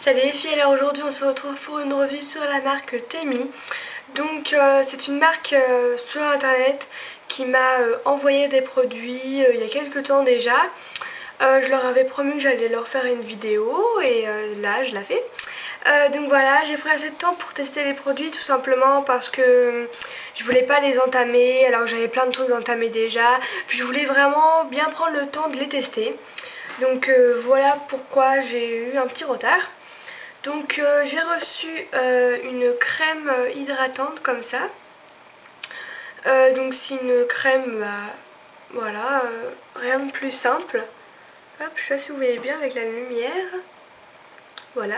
Salut les filles, alors aujourd'hui on se retrouve pour une revue sur la marque Temi. Donc c'est une marque sur internet qui m'a envoyé des produits il y a quelques temps déjà. Je leur avais promis que j'allais leur faire une vidéo et là je la fais. Donc voilà, j'ai pris assez de temps pour tester les produits tout simplement parce que je voulais pas les entamer alors que j'avais plein de trucs entamés déjà. Puis je voulais vraiment bien prendre le temps de les tester. Donc voilà pourquoi j'ai eu un petit retard. Donc j'ai reçu une crème hydratante comme ça. Donc c'est une crème, voilà, rien de plus simple. Hop, je sais pas si vous voyez bien avec la lumière. Voilà.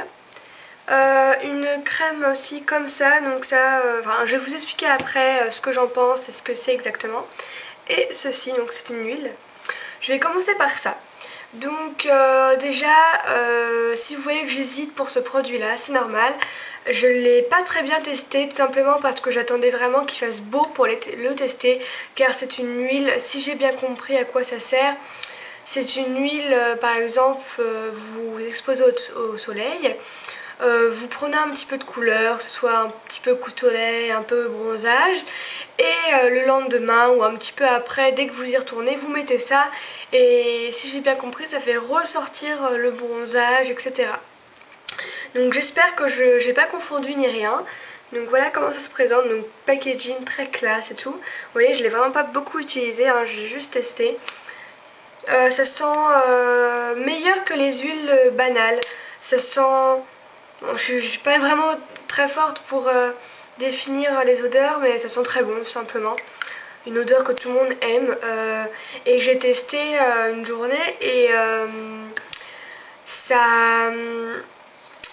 Une crème aussi comme ça, donc ça, je vais vous expliquer après ce que j'en pense et ce que c'est exactement. Et ceci, donc c'est une huile. Je vais commencer par ça. Donc déjà, si vous voyez que j'hésite pour ce produit là, c'est normal. Je ne l'ai pas très bien testé tout simplement parce que j'attendais vraiment qu'il fasse beau pour le tester, car c'est une huile, si j'ai bien compris à quoi ça sert, c'est une huile par exemple vous exposez au soleil. Vous prenez un petit peu de couleur, que ce soit un petit peu coup de soleil, un peu bronzage, et le lendemain ou un petit peu après, dès que vous y retournez, vous mettez ça, et si j'ai bien compris, ça fait ressortir le bronzage, etc. Donc j'espère que je n'ai pas confondu ni rien. Donc voilà comment ça se présente, donc packaging très classe et tout. Vous voyez, je ne l'ai vraiment pas beaucoup utilisé, hein, j'ai juste testé. Ça sent meilleur que les huiles banales, ça sent... Bon, je ne suis pas vraiment très forte pour définir les odeurs, mais ça sent très bon tout simplement. Une odeur que tout le monde aime. Et j'ai testé une journée et ça...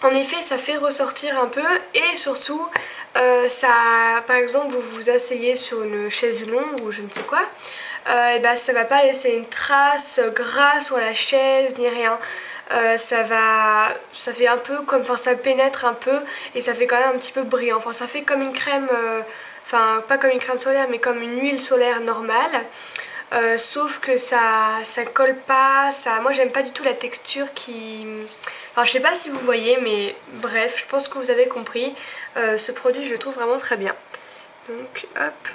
En effet, ça fait ressortir un peu et surtout, ça, par exemple, vous vous asseyez sur une chaise longue ou je ne sais quoi, et ben, ça va pas laisser une trace gras sur la chaise ni rien. Ça fait un peu comme, enfin ça pénètre un peu et ça fait quand même un petit peu brillant. Enfin ça fait comme une crème, enfin pas comme une crème solaire mais comme une huile solaire normale. Sauf que ça colle pas, moi j'aime pas du tout la texture qui... Enfin je sais pas si vous voyez mais bref je pense que vous avez compris. Ce produit je le trouve vraiment très bien. Donc hop.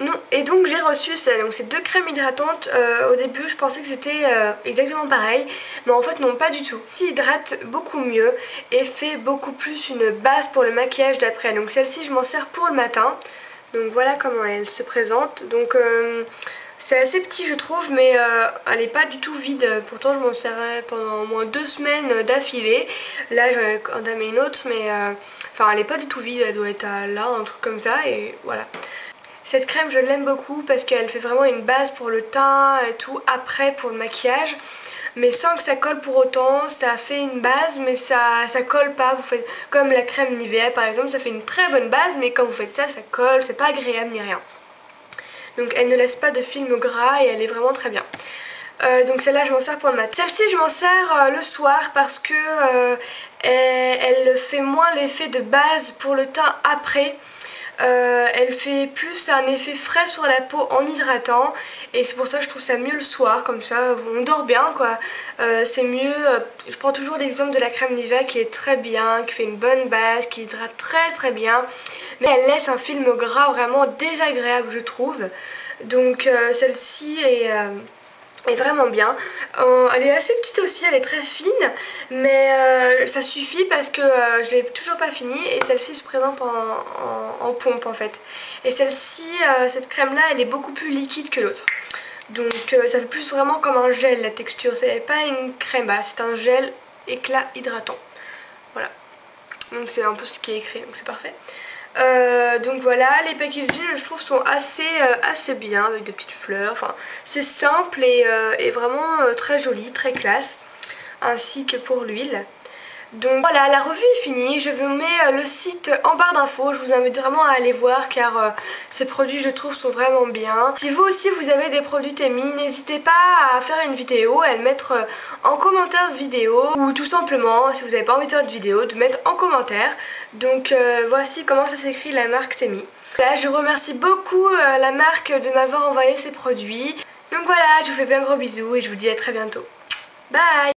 Non. Et donc j'ai reçu ces deux crèmes hydratantes. Au début je pensais que c'était exactement pareil, mais en fait non, pas du tout. Celle-ci hydrate beaucoup mieux et fait beaucoup plus une base pour le maquillage d'après. Donc celle-ci je m'en sers pour le matin. Donc voilà comment elle se présente. Donc c'est assez petit je trouve, mais elle n'est pas du tout vide. Pourtant je m'en serrais pendant au moins 2 semaines d'affilée. Là j'en ai entamé une autre, mais enfin elle n'est pas du tout vide, elle doit être là, un truc comme ça, et voilà. Cette crème je l'aime beaucoup parce qu'elle fait vraiment une base pour le teint et tout après pour le maquillage, mais sans que ça colle pour autant. Ça fait une base mais ça colle pas. Vous faites comme la crème Nivea par exemple, ça fait une très bonne base mais quand vous faites ça, ça colle, c'est pas agréable ni rien. Donc elle ne laisse pas de film gras et elle est vraiment très bien. Donc celle-là je m'en sers pour le matin. Celle-ci je m'en sers le soir parce que elle fait moins l'effet de base pour le teint après. Elle fait plus un effet frais sur la peau en hydratant et c'est pour ça que je trouve ça mieux le soir, comme ça on dort bien quoi. C'est mieux, je prends toujours l'exemple de la crème Nivea qui est très bien, qui fait une bonne base, qui hydrate très bien, mais elle laisse un film gras vraiment désagréable je trouve. Donc celle-ci est vraiment bien. Elle est assez petite aussi, elle est très fine, mais ça suffit parce que je l'ai toujours pas fini et celle-ci se présente en pompe en fait. Et celle-ci, cette crème là, elle est beaucoup plus liquide que l'autre. Donc ça fait plus vraiment comme un gel la texture, c'est pas une crème, c'est un gel éclat hydratant. Voilà. Donc c'est un peu ce qui est écrit, donc c'est parfait. Donc voilà, les packaging je trouve sont assez bien avec des petites fleurs, enfin c'est simple et vraiment très joli, très classe, ainsi que pour l'huile. Donc voilà, la revue est finie, je vous mets le site en barre d'infos, je vous invite vraiment à aller voir car ces produits je trouve sont vraiment bien. Si vous aussi vous avez des produits Temi, n'hésitez pas à faire une vidéo, à le mettre en commentaire de vidéo ou tout simplement, si vous n'avez pas envie de faire de vidéo, de mettre en commentaire. Donc voici comment ça s'écrit la marque Temi. Voilà, je remercie beaucoup la marque de m'avoir envoyé ces produits. Donc voilà, je vous fais plein de gros bisous et je vous dis à très bientôt. Bye!